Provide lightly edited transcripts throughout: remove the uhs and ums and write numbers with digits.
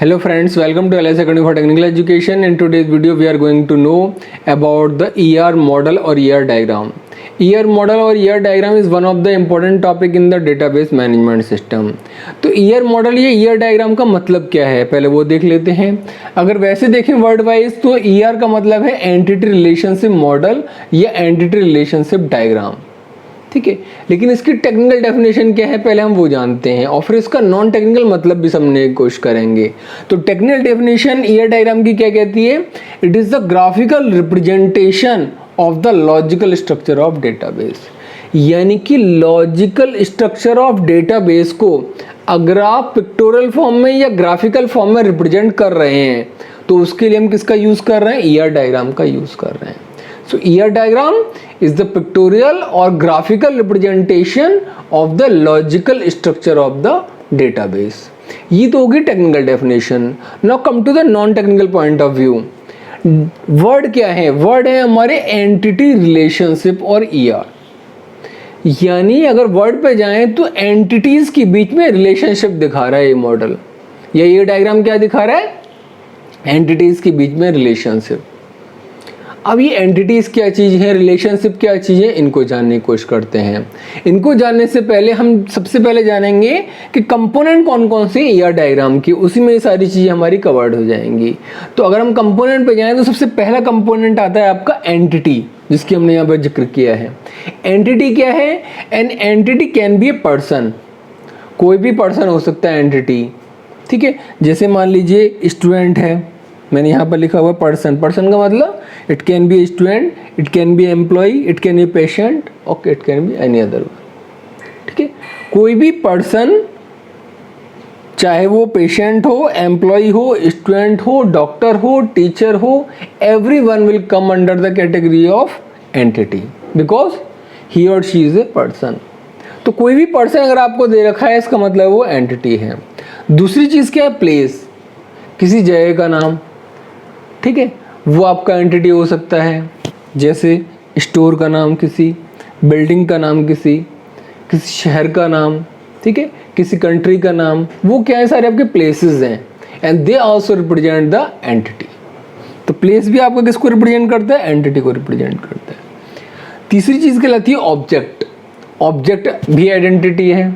Hello friends, welcome to LS Academy for Technical Education. In today's video we are going to know about the ER model or ER diagram. ER model or ER diagram is one of the important topic in the database management system. तो ER model या ER diagram का मतलब क्या है, पहले वो देख लेते हैं. अगर वैसे देखें वर्ड वाइज तो ER का मतलब है एंटिटी रिलेशनशिप मॉडल या एंटिटी रिलेशनशिप डायग्राम. ठीक है, लेकिन इसकी टेक्निकल डेफिनेशन क्या है पहले हम वो जानते हैं और फिर इसका नॉन टेक्निकल मतलब भी समझने की कोशिश करेंगे. तो टेक्निकल डेफिनेशन ईआर डायग्राम की क्या कहती है? It is the graphical representation of the logical structure of database. यानी कि लॉजिकल स्ट्रक्चर ऑफ डेटाबेस को अगर आप पिक्टोरियल फॉर्म में या ग्राफिकल फॉर्म में रिप्रेजेंट कर रहे हैं तो उसके लिए हम किसका यूज कर रहे हैं? ईआर डायग्राम का यूज कर रहे हैं. So ER diagram is the pictorial or graphical representation of the logical structure of the database. ये तो होगी technical definition. Now come to the non-technical point of view. Word क्या है? Word है हमारे entity relationship और ER. यानी अगर word पे जाएं तो entities के बीच में relationship दिखा रहा है ये मॉडल. या ये डायग्राम क्या दिखा रहा है? Entities के बीच में relationship. अब ये एंटिटीज क्या चीज़ है, रिलेशनशिप क्या चीज़ है, इनको जानने की कोशिश करते हैं. इनको जानने से पहले हम सबसे पहले जानेंगे कि कंपोनेंट कौन कौन से ईआर डायग्राम की, उसी में ये सारी चीज़ें हमारी कवर्ड हो जाएंगी. तो अगर हम कंपोनेंट पे जाएं तो सबसे पहला कंपोनेंट आता है आपका एंटिटी, जिसकी हमने यहाँ पर जिक्र किया है. एंटिटी क्या है? An entity can be a person. कोई भी पर्सन हो सकता है एंटिटी. ठीक है, जैसे मान लीजिए स्टूडेंट है, मैंने यहाँ पर लिखा हुआ पर्सन. पर्सन का मतलब it can be student, it can be employ, it can be patient, okay, it can be any other one. ठीक है, कोई भी पर्सन, चाहे वो पेशेंट हो, एम्प्लॉय हो, स्टूडेंट हो, डॉक्टर हो, टीचर हो, everyone will come under the category of entity because he और शी इज ए पर्सन. तो कोई भी पर्सन अगर आपको दे रखा है इसका मतलब वो एंटिटी है. दूसरी चीज़ क्या है? प्लेस, किसी जगह का नाम. ठीक है, वो आपका एंटिटी हो सकता है. जैसे स्टोर का नाम, किसी बिल्डिंग का नाम, किसी शहर का नाम. ठीक है, किसी कंट्री का नाम. वो क्या है? सारे आपके प्लेसेस हैं and they also represent the entity. तो प्लेस भी आपका किसको रिप्रेजेंट करता है? एंटिटी को रिप्रेजेंट करता है. तीसरी चीज़ कहलाती है ऑब्जेक्ट. ऑब्जेक्ट भी आइडेंटिटी है,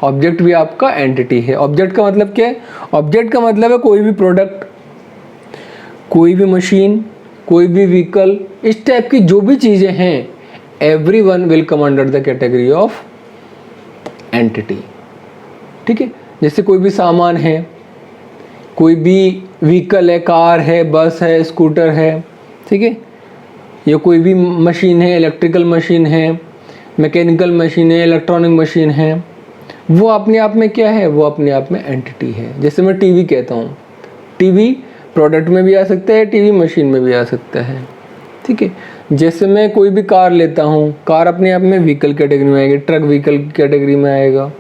ऑब्जेक्ट भी आपका एंटिटी है. ऑब्जेक्ट का मतलब क्या है? ऑब्जेक्ट का मतलब है कोई भी प्रोडक्ट, कोई भी मशीन, कोई भी व्हीकल, इस टाइप की जो भी चीज़ें हैं, everyone will come under the category of entity. ठीक है, जैसे कोई भी सामान है, कोई भी व्हीकल है, कार है, बस है, स्कूटर है. ठीक है, या कोई भी मशीन है, इलेक्ट्रिकल मशीन है, मैकेनिकल मशीन है, इलेक्ट्रॉनिक मशीन है, वो अपने आप में क्या है? वो अपने आप में एंटिटी है. जैसे मैं टीवी कहता हूँ, टीवी प्रोडक्ट में भी आ सकता है, टीवी मशीन में भी आ सकता है. ठीक है, जैसे मैं कोई भी कार लेता हूँ, कार अपने आप में व्हीकल कैटेगरी में आएगी, ट्रक व्हीकल कैटेगरी में आएगा.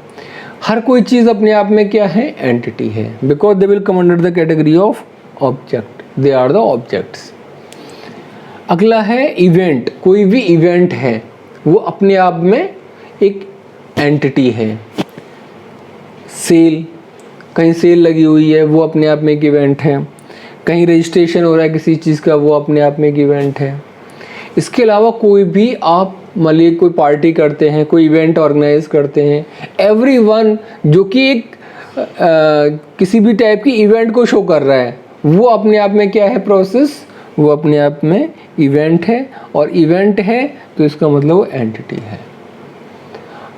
हर कोई चीज़ अपने आप में क्या है? एंटिटी है because they will come under the category of object. They are the objects. अगला है इवेंट. कोई भी इवेंट है वो अपने आप में एक एंटिटी है. सेल, कहीं सेल लगी हुई है, वो अपने आप में एक इवेंट है. कहीं रजिस्ट्रेशन हो रहा है किसी चीज़ का, वो अपने आप में एक इवेंट है. इसके अलावा कोई भी आप मान लीजिए कोई पार्टी करते हैं, कोई इवेंट ऑर्गेनाइज करते हैं, एवरीवन जो कि एक किसी भी टाइप की इवेंट को शो कर रहा है, वो अपने आप में क्या है? प्रोसेस. वो अपने आप में इवेंट है और इवेंट है तो इसका मतलब वो एंटिटी है.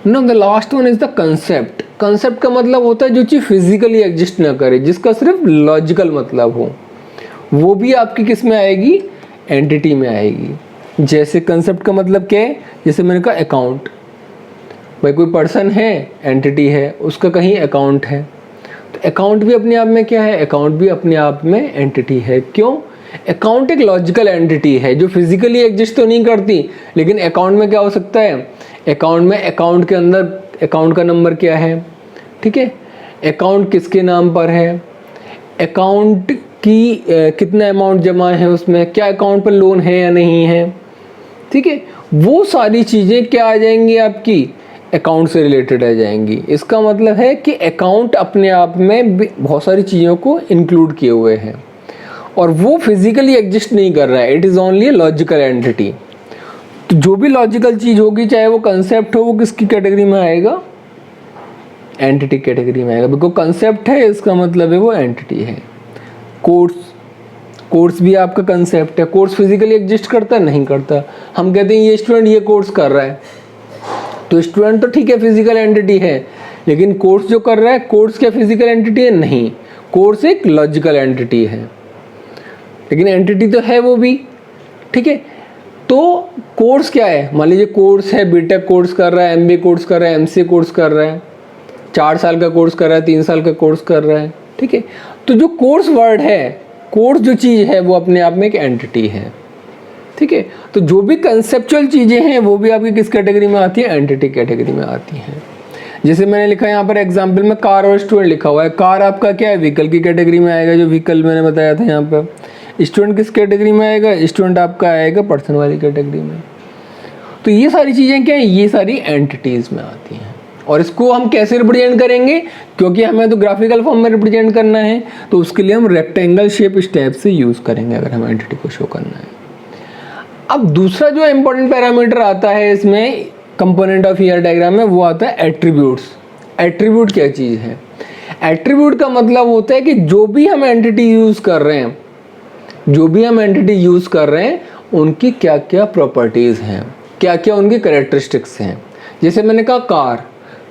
Know the last one is the concept. Concept का मतलब होता है जो चीज़ फिजिकली एग्जिस्ट ना करे, जिसका सिर्फ लॉजिकल मतलब हो, वो भी आपकी किस में आएगी? एंटिटी में आएगी. जैसे कंसेप्ट का मतलब क्या है? जैसे मैंने कहा अकाउंट. भाई कोई पर्सन है, एंटिटी है, उसका कहीं अकाउंट है, तो अकाउंट भी अपने आप में क्या है? अकाउंट भी अपने आप में एंटिटी है. क्यों? अकाउंट एक लॉजिकल एंटिटी है जो फिजिकली एग्जिस्ट तो नहीं करती, लेकिन अकाउंट में क्या हो सकता है? अकाउंट में अकाउंट के अंदर अकाउंट का नंबर क्या है. ठीक है, अकाउंट किसके नाम पर है, अकाउंट की कितना अमाउंट जमा है उसमें, क्या अकाउंट पर लोन है या नहीं है. ठीक है, वो सारी चीज़ें क्या आ जाएंगी? आपकी अकाउंट से रिलेटेड आ जाएंगी। इसका मतलब है कि अकाउंट अपने आप में बहुत सारी चीज़ों को इंक्लूड किए हुए हैं और वो फिजिकली एग्जिस्ट नहीं कर रहा है, it is only a logical entity. तो जो भी लॉजिकल चीज़ होगी, चाहे वो कंसेप्ट हो, वो किसकी कैटेगरी में आएगा? एंटिटी कैटेगरी में आएगा, बिकॉज कंसेप्ट है, इसका मतलब है वो एंटिटी है। कोर्स भी आपका कंसेप्ट है। कोर्स फिजिकली एग्जिस्ट करता है? नहीं करता। हम कहते हैं ये स्टूडेंट ये कोर्स कर रहा है, तो स्टूडेंट तो ठीक है, फिजिकल एंटिटी है, लेकिन कोर्स जो कर रहा है, कोर्स क्या फिजिकल एंटिटी है? नहीं, कोर्स एक लॉजिकल एंटिटी है, लेकिन एंटिटी तो है वो भी, ठीक है। तो कोर्स क्या है? मान लीजिए कोर्स है, बीटेक कोर्स कर रहा है, एमबीए कोर्स कर रहा है, एमसीए कोर्स कर रहा है, 4 साल का कोर्स कर रहा है, 3 साल का कोर्स कर रहा है, ठीक है। तो जो कोर्स वर्ड है, कोर्स जो चीज़ है, वो अपने आप में एक एंटिटी है, ठीक है। तो जो भी कंसेप्चुअल चीज़ें हैं वो भी आपकी किस कैटेगरी में आती है? एंटिटी कैटेगरी में आती हैं। जैसे मैंने लिखा है यहाँ पर एग्जाम्पल में कार और स्टूडेंट लिखा हुआ है। कार आपका क्या है? व्हीकल की कैटेगरी में आएगा, जो व्हीकल मैंने बताया था यहाँ पर। स्टूडेंट किस कैटेगरी में आएगा? स्टूडेंट आपका आएगा पर्सन वाली कैटेगरी में। तो ये सारी चीज़ें क्या है? ये सारी एंटिटीज़ में आती हैं। और इसको हम कैसे रिप्रेजेंट करेंगे? क्योंकि हमें तो ग्राफिकल फॉर्म में रिप्रेजेंट करना है, तो उसके लिए हम रेक्टेंगल शेप इस टाइप से यूज़ करेंगे अगर हमें एंटिटी को शो करना है। अब दूसरा जो इम्पोर्टेंट पैरामीटर आता है इसमें कंपोनेंट ऑफ ईआर डायग्राम में, वो आता है एट्रीब्यूट्स। एट्रीब्यूट क्या चीज़ है? एट्रीब्यूट का मतलब होता है कि जो भी हम एंटिटी यूज़ कर रहे हैं, उनकी क्या क्या प्रॉपर्टीज़ हैं, क्या क्या उनकी कैरेक्टरिस्टिक्स हैं। जैसे मैंने कहा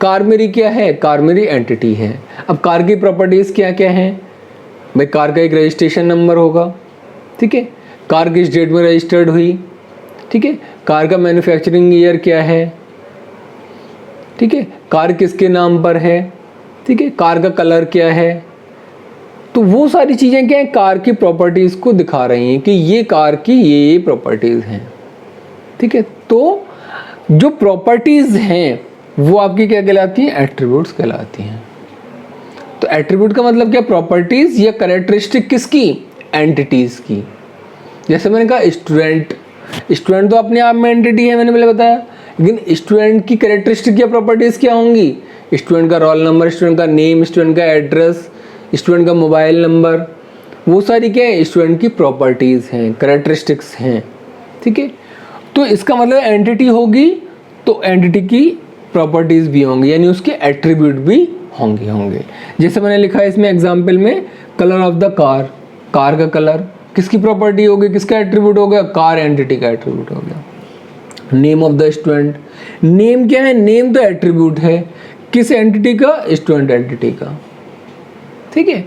कार मेरी क्या है? कार मेरी एंटिटी है। अब कार की प्रॉपर्टीज़ क्या क्या हैं? भाई कार का एक रजिस्ट्रेशन नंबर होगा, ठीक है। कार किस डेट में रजिस्टर्ड हुई, ठीक है। कार का मैन्युफैक्चरिंग ईयर क्या है, ठीक है। कार किसके नाम पर है, ठीक है। कार का कलर क्या है। तो वो सारी चीज़ें क्या है? कार की प्रॉपर्टीज़ को दिखा रही हैं कि ये कार की ये प्रॉपर्टीज़ हैं, ठीक है। तो जो प्रॉपर्टीज़ हैं वो आपकी क्या कहलाती हैं? एट्रीब्यूट्स कहलाती हैं। तो एट्रीब्यूट का मतलब क्या? प्रॉपर्टीज़ या कैरेक्टरिस्टिक किसकी? एंटिटीज़ की। जैसे मैंने कहा स्टूडेंट तो अपने आप में एंटिटी है, मैंने पहले बताया, लेकिन स्टूडेंट की कैरेक्टरिस्टिक या प्रॉपर्टीज़ क्या होंगी? स्टूडेंट का रोल नंबर, स्टूडेंट का नेम, स्टूडेंट का एड्रेस, स्टूडेंट का मोबाइल नंबर, वो सारी क्या है? स्टूडेंट की प्रॉपर्टीज़ हैं, कैरेक्टरिस्टिक्स हैं, ठीक है। तो इसका मतलब एंटिटी होगी तो एंटिटी की प्रॉपर्टीज़ भी होंगी, यानी उसके एट्रीब्यूट भी होंगे। जैसे मैंने लिखा है इसमें एग्जाम्पल में, कलर ऑफ द कार का कलर किसकी प्रॉपर्टी होगी, किसका एट्रीब्यूट हो गया? कार एंटिटी का एट्रीब्यूट हो गया। Name of the student, name क्या है? नेम तो एट्रीब्यूट है, किस एंटिटी का? स्टूडेंट एंटिटी का, ठीक है।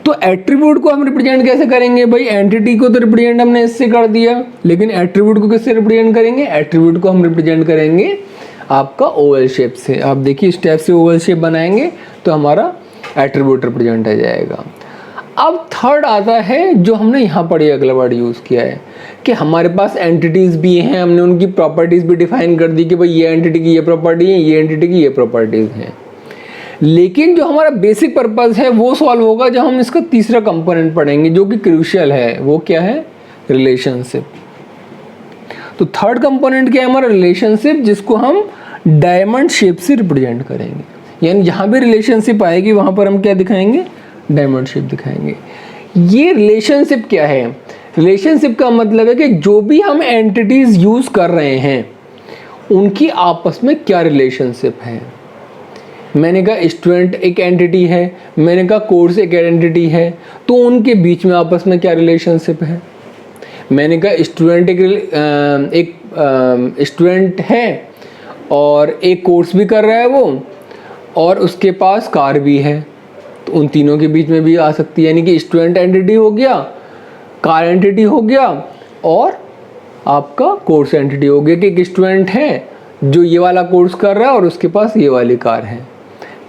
तो एट्रीब्यूट को हम रिप्रेजेंट कैसे करेंगे? भाई एंटिटी को तो रिप्रेजेंट हमने इससे कर दिया, लेकिन एट्रीब्यूट को किससे रिप्रेजेंट करेंगे? एट्रीब्यूट को हम रिप्रेजेंट करेंगे आपका ओवल शेप से। आप देखिए इस टाइप से ओवल शेप बनाएंगे तो हमारा एट्रीब्यूट रिप्रेजेंट आ जाएगा। अब थर्ड आता है जो हमने यहाँ पर ये अगला वर्ड यूज़ किया है कि हमारे पास एंटिटीज़ भी हैं, हमने उनकी प्रॉपर्टीज़ भी डिफाइन कर दी कि भाई ये एंटिटी की ये प्रॉपर्टी है, ये एंटिटी की ये प्रॉपर्टीज़ हैं। लेकिन जो हमारा बेसिक पर्पस है वो सॉल्व होगा जब हम इसका तीसरा कंपोनेंट पढ़ेंगे, जो कि क्रूशियल है। वो क्या है? रिलेशनशिप। तो थर्ड कंपोनेंट क्या है हमारा? रिलेशनशिप, जिसको हम डायमंड शेप से रिप्रेजेंट करेंगे। यानी जहाँ भी रिलेशनशिप आएगी वहाँ पर हम क्या दिखाएंगे? डायमंड शेप दिखाएंगे। ये रिलेशनशिप क्या है? रिलेशनशिप का मतलब है कि जो भी हम एंटिटीज़ यूज़ कर रहे हैं उनकी आपस में क्या रिलेशनशिप है। मैंने कहा स्टूडेंट एक एंटिटी है, मैंने कहा कोर्स एक एंटिटी है, तो उनके बीच में आपस में क्या रिलेशनशिप है। मैंने कहा स्टूडेंट एक स्टूडेंट है और एक कोर्स भी कर रहा है वो, और उसके पास कार भी है, तो उन तीनों के बीच में भी आ सकती है। यानी कि स्टूडेंट एंटिटी हो गया, कार एंटिटी हो गया, और आपका कोर्स एंटिटी हो गया कि एक स्टूडेंट है जो ये वाला कोर्स कर रहा है और उसके पास ये वाली कार है,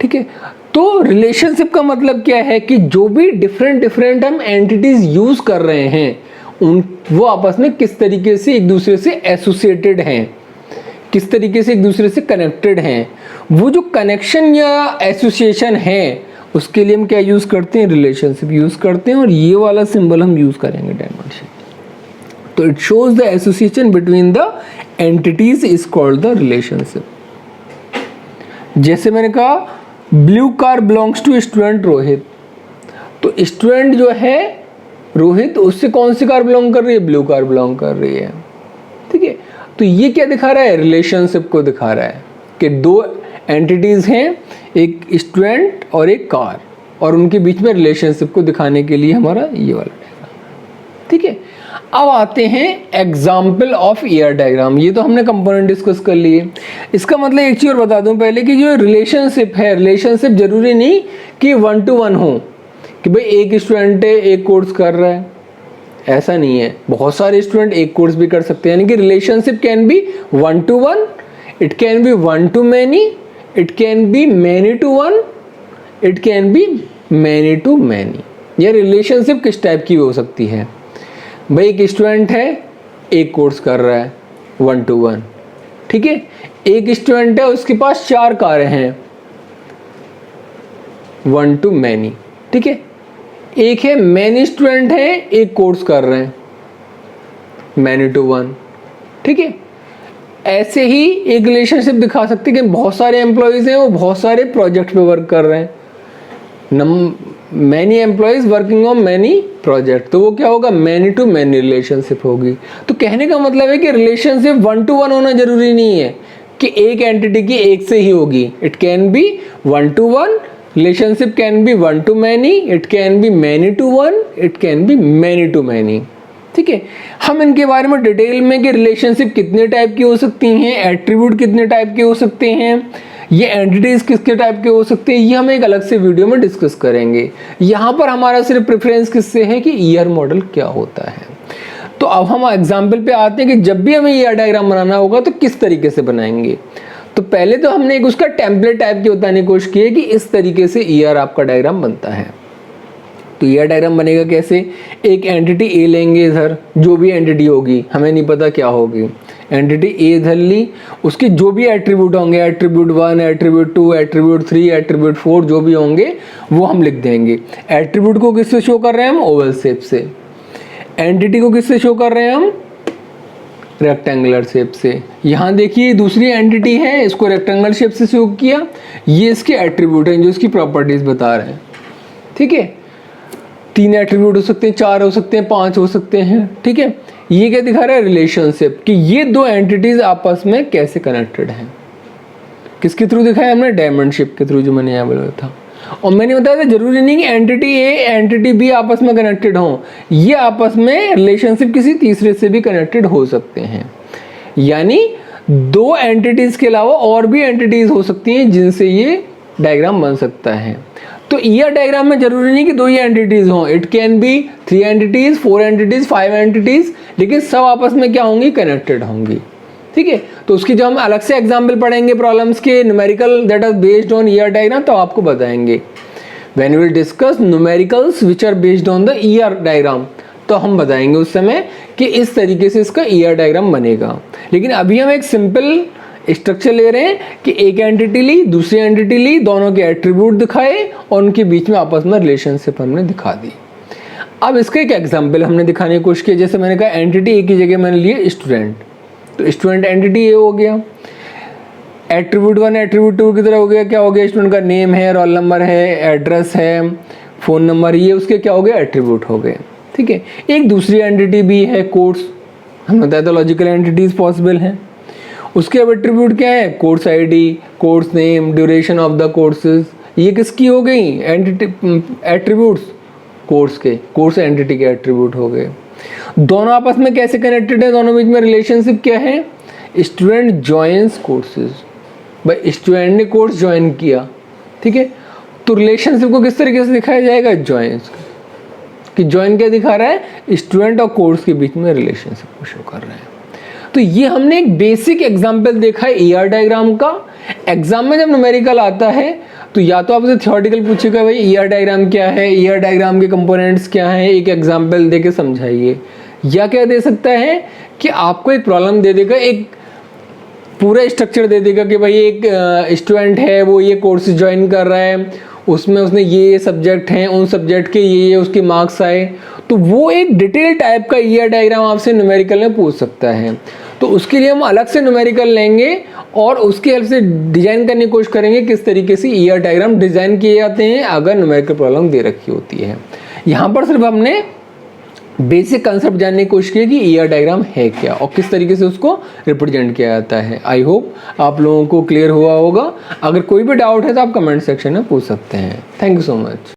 ठीक है। तो रिलेशनशिप का मतलब क्या है कि जो भी डिफरेंट हम एंटिटीज़ यूज़ कर रहे हैं वो आपस में किस तरीके से एक दूसरे से एसोसिएटेड हैं, किस तरीके से एक दूसरे से कनेक्टेड हैं। वो जो कनेक्शन या एसोसिएशन है उसके लिए हम क्या यूज़ करते हैं? रिलेशनशिप यूज़ करते हैं, और ये वाला सिंबल हम यूज़ करेंगे डायमंड शेप। तो it shows the association between the entities is called the relationship. जैसे मैंने कहा blue car belongs to student Rohit, तो स्टूडेंट जो है रोहित उससे कौन सी कार बिलोंग कर रही है, ब्लू कार बिलोंग कर रही है। ठीक है, तो ये क्या दिखा रहा है, रिलेशनशिप को दिखा रहा है कि दो एंटिटीज हैं, एक स्टूडेंट और एक कार, और उनके बीच में रिलेशनशिप को दिखाने के लिए हमारा ये वाला डायग्राम। ठीक है, अब आते हैं एग्जाम्पल ऑफ ईआर डायग्राम। ये तो हमने कंपोनेंट डिस्कस कर लिए। इसका मतलब एक चीज़ और बता दूं पहले कि जो रिलेशनशिप है, रिलेशनशिप जरूरी नहीं कि 1 to 1 हो, कि भाई एक स्टूडेंट है एक कोर्स कर रहा है, ऐसा नहीं है। बहुत सारे स्टूडेंट एक कोर्स भी कर सकते हैं, यानी कि relationship can be 1 to 1, it can be 1 to many, it can B many to 1, it can B many to many। यह रिलेशनशिप किस टाइप की हो सकती है, भाई एक स्टूडेंट है एक कोर्स कर रहा है 1 to 1, ठीक है, एक स्टूडेंट है उसके पास 4 कारें हैं 1 to many, ठीक है, एक है मैनी स्टूडेंट है एक कोर्स कर रहे हैं many to 1, ठीक है। ऐसे ही एक रिलेशनशिप दिखा सकते हैं कि बहुत सारे एम्प्लॉयज़ हैं, वो बहुत सारे प्रोजेक्ट पे वर्क कर रहे हैं, many employees working on many project, तो वो क्या होगा, मैनी टू मैनी रिलेशनशिप होगी। तो कहने का मतलब है कि रिलेशनशिप 1 to 1 होना जरूरी नहीं है कि एक एंटिटी की एक से ही होगी, it can be 1 to 1, relationship can be 1 to many, it can be many to 1, it can be many to many. ठीक है, हम इनके बारे में डिटेल में कि रिलेशनशिप कितने टाइप की हो सकती हैं, एट्रीब्यूट कितने टाइप के हो सकते हैं, ये एंटिटीज किसके टाइप के हो सकते हैं, ये हम एक अलग से वीडियो में डिस्कस करेंगे। यहाँ पर हमारा सिर्फ प्रेफरेंस किससे है कि ईआर मॉडल क्या होता है। तो अब हम एग्जाम्पल पे आते हैं कि जब भी हमें ईआर डायग्राम बनाना होगा तो किस तरीके से बनाएंगे। तो पहले तो हमने एक उसका टेम्पलेट टाइप की बताने की कोशिश की है कि इस तरीके से ईआर आपका डायग्राम बनता है। तो ईआर डायग्राम बनेगा कैसे, एक एंटिटी ए लेंगे इधर, जो भी एंटिटी होगी हमें नहीं पता क्या होगी, एंटिटी ए इधर ली, उसके जो भी एट्रीब्यूट होंगे, एट्रीब्यूट 1, एट्रीब्यूट 2, एट्रीब्यूट 3, एट्रीब्यूट 4 जो भी होंगे वो हम लिख देंगे। एट्रीब्यूट को किससे शो कर रहे हैं हम, ओवल शेप से। एंटिटी को किससे शो कर रहे हैं हम, रेक्टेंगुलर शेप से। यहाँ देखिए दूसरी एंटिटी है, इसको रेक्टेंगुलर शेप से शो किया, ये इसके एट्रीब्यूट हैं जो इसकी प्रॉपर्टीज बता रहे हैं। ठीक है, 3 एट्रीब्यूट हो सकते हैं, 4 हो सकते हैं, 5 हो सकते हैं। ठीक है, ये क्या दिखा रहा है, रिलेशनशिप, कि ये दो एंटिटीज आपस में कैसे कनेक्टेड हैं। किसके थ्रू दिखाया हमने, डायमंड शेप के थ्रू, जो मैंने यहाँ बोला था। और मैंने बताया था जरूरी नहीं कि एंटिटी ए एंटिटी बी आपस में कनेक्टेड हों, ये आपस में रिलेशनशिप किसी तीसरे से भी कनेक्टेड हो सकते हैं। यानी दो एंटिटीज के अलावा और भी एंटिटीज हो सकती हैं जिनसे ये डायग्राम बन सकता है। तो ईआर डायग्राम में जरूरी नहीं कि 2 ही एंटिटीज हों, it can B 3 entities, 4 entities, 5 entities, लेकिन सब आपस में क्या होंगी, कनेक्टेड होंगी। ठीक है, तो उसकी जो हम अलग से एग्जाम्पल पढ़ेंगे प्रॉब्लम्स के numerical that are based on ER diagram, तो आपको बताएंगे when we will discuss numericals which are based on the ER diagram, तो हम बताएंगे उस समय कि इस तरीके से इसका ईआर डायग्राम बनेगा। लेकिन अभी हम एक सिंपल स्ट्रक्चर ले रहे हैं कि एक एंटिटी ली, दूसरी एंटिटी ली, दोनों के एट्रीब्यूट दिखाए और उनके बीच में आपस में रिलेशनशिप हमने दिखा दी। अब इसका एक एग्जांपल हमने दिखाने की कोशिश की, जैसे मैंने कहा एंटिटी ए की जगह मैंने लिए स्टूडेंट, तो स्टूडेंट एंटिटी ए हो गया, एट्रीब्यूट 1 एट्रीब्यूट 2 की तरह हो गया, क्या हो गया, स्टूडेंट का नेम है, रोल नंबर है, एड्रेस है, फ़ोन नंबर, ये उसके क्या हो गए, एट्रीब्यूट हो गए। ठीक है, एक दूसरी एंटिटी भी है कोर्स, हमने बताया था लॉजिकल एंटिटीज पॉसिबल हैं, उसके अब एट्रीब्यूट क्या है, course ID, course name, duration of the courses, ये किसकी हो गई एंटिटी एट्रीब्यूट्स, कोर्स के, कोर्स एंटिटी के एट्रीब्यूट हो गए। दोनों आपस में कैसे कनेक्टेड है, दोनों बीच में रिलेशनशिप क्या है, स्टूडेंट जॉइंस कोर्सेज, भाई स्टूडेंट ने कोर्स ज्वाइन किया। ठीक है, तो रिलेशनशिप को किस तरीके से दिखाया जाएगा, जॉइंस, कि जॉइन क्या दिखा रहा है, स्टूडेंट और कोर्स के बीच में रिलेशनशिप को शो कर रहा है। तो ये हमने एक बेसिक एग्जांपल देखा है ईआर डायग्राम का। एग्जाम में जब न्यूमेरिकल आता है तो या तो आपसे थ्योरेटिकल पूछेगा भाई ईआर डायग्राम क्या है, ईआर डायग्राम के कंपोनेंट्स क्या हैं, एक एग्जांपल देके समझाइए, या क्या दे सकता है कि आपको एक प्रॉब्लम दे देगा, एक पूरा स्ट्रक्चर दे देगा कि भाई एक स्टूडेंट है, वो ये कोर्स ज्वाइन कर रहा है, उसमें उसने ये सब्जेक्ट हैं, उन सब्जेक्ट के ये उसके मार्क्स आए, तो वो एक डिटेल टाइप का ईआर डायग्राम आपसे न्यूमेरिकल में पूछ सकता है। तो उसके लिए हम अलग से न्यूमेरिकल लेंगे और उसकी हेल्प से डिजाइन करने की कोशिश करेंगे किस तरीके से ईआर डायग्राम डिजाइन किए जाते हैं अगर न्यूमेरिकल प्रॉब्लम दे रखी होती है। यहाँ पर सिर्फ हमने बेसिक कंसेप्ट जानने की कोशिश की कि ईआर डायग्राम है क्या और किस तरीके से उसको रिप्रेजेंट किया जाता है। आई होप आप लोगों को क्लियर हुआ होगा। अगर कोई भी डाउट है तो आप कमेंट सेक्शन में पूछ सकते हैं। Thank you so much.